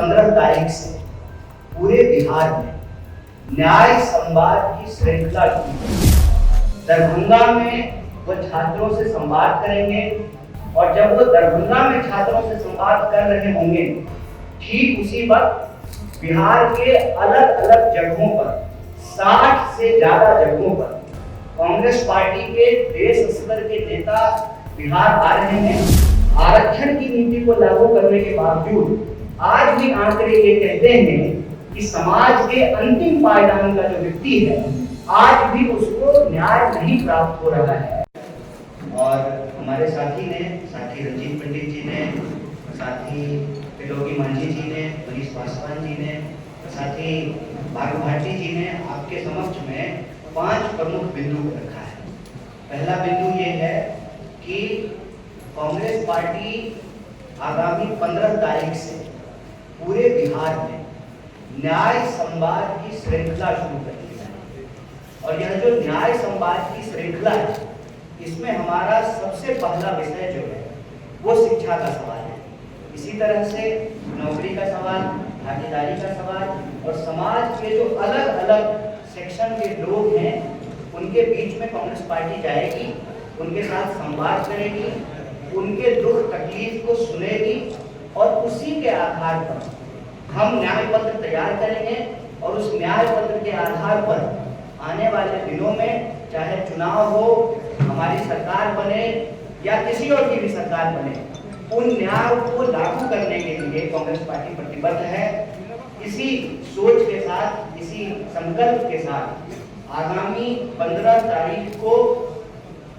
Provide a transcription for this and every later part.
15 तारीख से पूरे बिहार में न्याय संवाद की श्रृंखला शुरू। दरभंगा में वो छात्रों से संवाद करेंगे और जब वो दरभंगा में छात्रों से संवाद कर रहे होंगे, ठीक उसी वक्त बिहार के अलग अलग जगहों पर 60 से ज्यादा जगहों पर कांग्रेस पार्टी के देश स्तर के नेता बिहार आ रहे हैं। आरक्षण की नीति को लागू करने के बावजूद आज भी आंकड़े ये कहते हैं कि समाज के अंतिम पायदान का जो व्यक्ति है, आज भी उसको न्याय नहीं प्राप्त हो रहा है। और हमारे साथी रंजीत पंडित जी ने, साथी त्रिलोकी मांझी जी ने, मनीष पासवान जी ने, साथी भार्गव भाटी जी ने आपके समक्ष में 5 प्रमुख बिंदु को रखा है। पहला बिंदु ये है कि कांग्रेस पार्टी आगामी 15 तारीख से पूरे बिहार में न्याय संवाद की श्रृंखला शुरू कर रही है। और यह जो न्याय संवाद की श्रृंखला है, इसमें हमारा सबसे पहला विषय जो है वो शिक्षा का सवाल है। इसी तरह से नौकरी का सवाल, भागीदारी का सवाल और समाज के जो अलग अलग सेक्शन के लोग हैं उनके बीच में कांग्रेस पार्टी जाएगी, उनके साथ संवाद करेगी, उनके दुख तकलीफ को सुनेगी और उसी के आधार पर हम न्याय पत्र तैयार करेंगे। और उस न्याय पत्र के आधार पर आने वाले दिनों में चाहे चुनाव हो, हमारी सरकार बने या किसी और की भी सरकार बने, उन न्याय को लागू करने के लिए कांग्रेस पार्टी प्रतिबद्ध है। इसी सोच के साथ, इसी संकल्प के साथ आगामी 15 तारीख को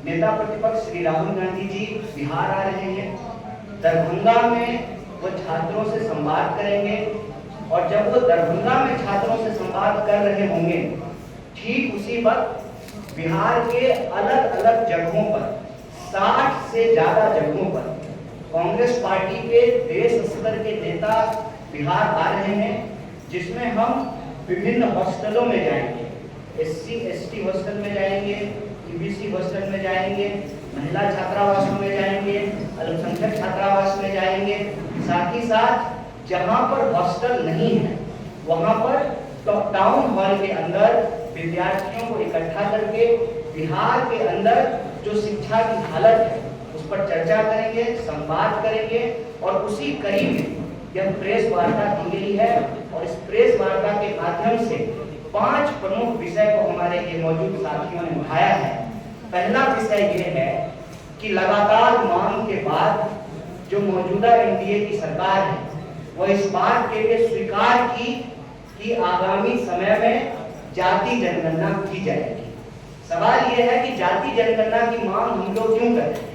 नेता प्रतिपक्ष श्री राहुल गांधी जी बिहार आ रहे हैं। दरभंगा में वो छात्रों से संवाद करेंगे और जब वो दरभंगा में छात्रों से संवाद कर रहे होंगे, ठीक उसी वक्त बिहार के अलग अलग जगहों पर 60 से ज्यादा जगहों पर कांग्रेस पार्टी के देश स्तर के नेता बिहार आ रहे हैं, जिसमें हम विभिन्न हॉस्टलों में जाएंगे, SC ST हॉस्टल में जाएंगे, EBC हॉस्टल में जाएंगे, महिला छात्रावासों में जाएंगे, अल्पसंख्यक छात्रावास में जाएंगे। साथ ही साथ जहां पर हॉस्टल नहीं है वहां पर टाउन हॉल के अंदर विद्यार्थियों को इकट्ठा करके बिहार के अंदर जो शिक्षा की हालत है उस पर चर्चा करेंगे, संवाद करेंगे। और उसी कड़ी में यह प्रेस वार्ता की गई है और इस प्रेस वार्ता के माध्यम से 5 प्रमुख विषय को हमारे ये मौजूद साथियों ने उठाया है। पहला विषय ये है कि लगातार मांग के बाद जो मौजूदा NDA की सरकार है वह इस बात के लिए स्वीकार की कि आगामी समय में जाति जनगणना की जाएगी। सवाल यह है कि जाति जनगणना की मांग हम लोग क्यों कर रहे हैं?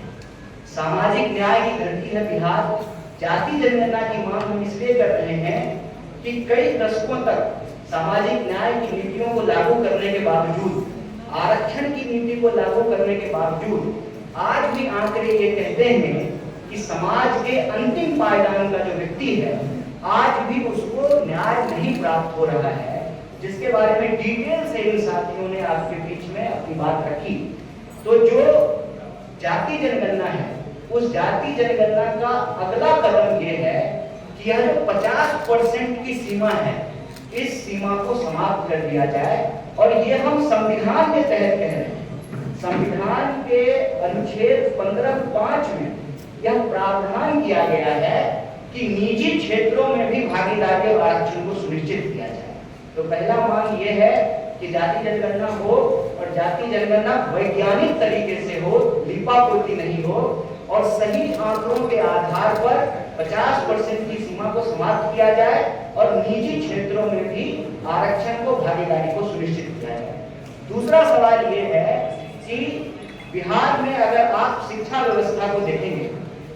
सामाजिक न्याय की धरती है बिहार। जाति जनगणना की मांग हम इसलिए कर रहे हैं कि कई दशकों तक सामाजिक न्याय की नीतियों को लागू करने के बावजूद, आरक्षण की नीति को लागू करने के बावजूद आज भी आंकड़े ये कहते हैं कि समाज के अंतिम पायदान का जो व्यक्ति है, आज भी उसको न्याय नहीं प्राप्त हो रहा है, जिसके बारे में डिटेल से इन साथियों ने आपके बीच में अपनी बात रखी। तो जो जाति जनगणना है, उस जाति जनगणना का अगला कदम ये है कि यह जो 50% की सीमा है, इस सीमा को समाप्त कर दिया जाए। और ये हम संविधान के तहत कह रहे हैं। संविधान के अनुच्छेद 15(5) में यह प्रावधान किया गया है कि निजी क्षेत्रों में भी भागीदारी और आरक्षण को सुनिश्चित किया जाए। तो पहला मांग ये है कि जाति जनगणना हो और जाति जनगणना वैज्ञानिक तरीके से हो, लिपापोती नहीं हो और सही आंकड़ों के आधार पर 50% की सीमा को समाप्त किया जाए और निजी क्षेत्रों में भी आरक्षण को, भागीदारी को सुनिश्चित किया जाए। दूसरा सवाल ये है कि बिहार में अगर आप शिक्षा व्यवस्था को देखेंगे,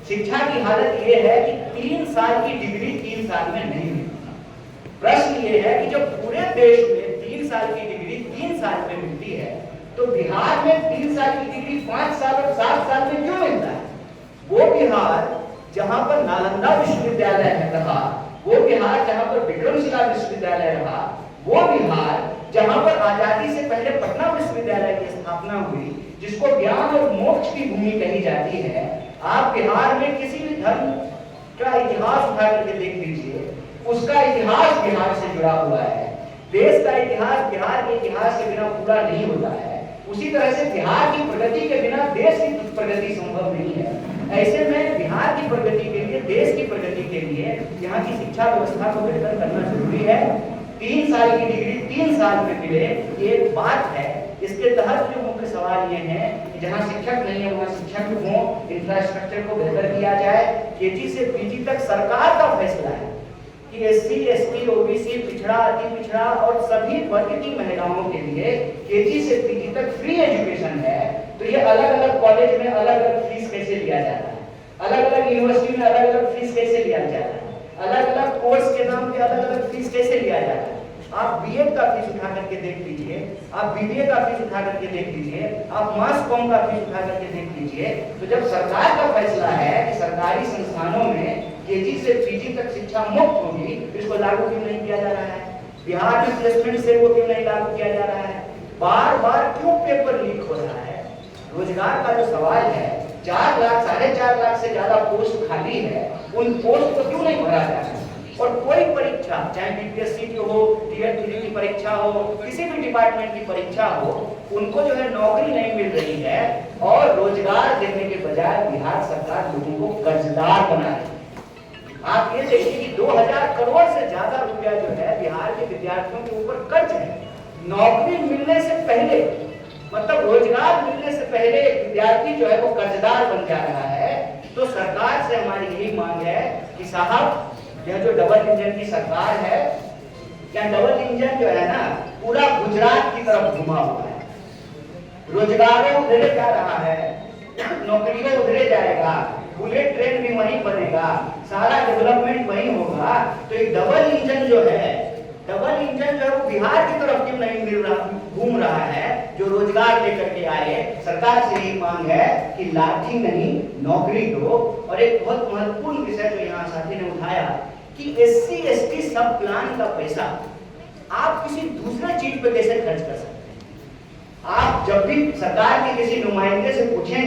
शिक्षा की हालत ये है कि 3 साल की डिग्री 3 साल में नहीं मिलती। प्रश्न ये है कि जब पूरे देश में 3 साल की डिग्री 3 साल में मिलती है, तो बिहार में 3 साल की डिग्री 5 साल और 7 साल में क्यों मिलता है? वो बिहार जहां पर नालंदा विश्वविद्यालय रहा, वो बिहार जहां पर विक्रमशिला विश्वविद्यालय रहा, वो बिहार जहां पर आजादी से पहले पटना विश्वविद्यालय की स्थापना हुई, जिसको ज्ञान और मोक्ष की भूमि कही जाती है। आप बिहार में किसी भी धर्म का इतिहास उठा करके देख लीजिए, उसका इतिहास बिहार से जुड़ा हुआ है। देश का इतिहास बिहार के इतिहास के बिना पूरा नहीं होता है। उसी तरह से बिहार की प्रगति के बिना देश की प्रगति संभव नहीं है। ऐसे में बिहार की प्रगति के लिए, देश की प्रगति के लिए यहाँ की शिक्षा व्यवस्था को बेहतर करना जरूरी है। 3 साल की डिग्री 3 साल में मिले, ये एक बात है। इसके तहत जो मुख्य सवाल ये है कि जहाँ शिक्षक नहीं है वहाँ शिक्षक हो, इंफ्रास्ट्रक्चर को बेहतर किया जाए। केजी से पीजी तक सरकार का फैसला है कि एससी, एसटी, ओबीसी, पिछड़ा, अति पिछड़ा और सभी वर्ग की महिलाओं के लिए केजी से पीजी तक फ्री एजुकेशन है। तो ये अलग अलग कॉलेज में अलग अलग फीस कैसे लिया जाता है, अलग अलग यूनिवर्सिटी में अलग अलग फीस कैसे लिया जाता है, अलग अलग कोर्स के नाम पे अलग अलग फीस कैसे लिया जाता है। आप बीएड का फीस उठा करके देख लीजिए, आप बीबीए का फीस उठा करके देख लीजिए, आप मास कॉम का फीस उठा करके देख लीजिए। तो जब सरकार का फैसला है कि सरकारी संस्थानों में केजी से पीजी तक शिक्षा मुफ्त होगी, इसको लागू क्यों नहीं किया जा रहा है? बिहार में प्लेसमेंट से वो क्यों नहीं लागू किया जा रहा है? बार बार क्यों पेपर लीक हो रहा है? रोजगार का जो सवाल है, 4 लाख 4.5 लाख से ज्यादा पोस्ट खाली है, उन पोस्ट को क्यों नहीं भरा जा रहा है? और कोई परीक्षा, चाहे बीपीएससी की हो, टीयर 3 की परीक्षा हो, किसी भी डिपार्टमेंट की परीक्षा हो, उनको जो है नौकरी नहीं मिल रही है और रोजगार देने के बजाय बिहार सरकार लोगों को कर्जदार बना रही है। आप ये देखिए कि 2000 करोड़ से ज्यादा रुपया जो है बिहार के विद्यार्थियों के ऊपर कर्ज है। नौकरी मिलने से पहले, मतलब रोजगार मिलने से पहले विद्यार्थी जो है वो कर्जदार बन जा रहा है। तो सरकार से हमारी यही मांग है कि साहब, यह जो डबल इंजन की सरकार है, या डबल इंजन जो है ना पूरा गुजरात की तरफ घुमा हुआ है। रोजगारों उधरे जा रहा है, नौकरियों उधरे जाएगा, बुलेट ट्रेन भी वहीं बनेगा, सारा डेवलपमेंट वहीं होगा। तो एक डबल इंजन जो है, डबल इंजन जो है वो बिहार की तरफ क्यों नहीं मिल रहा, घूम रहा है, जो रोजगार लेकर के आए। सरकार से यही मांग है कि लाठी नहीं नौकरी दो। और एक बहुत महत्वपूर्ण विषय जो यहाँ साथी ने उठाया कि एससी एसटी सब प्लान का पैसा आप किसी दूसरे चीज पे कैसे खर्च कर सकते हैं? आप जब भी सरकार के किसी नुमाइंदे से पूछेंगे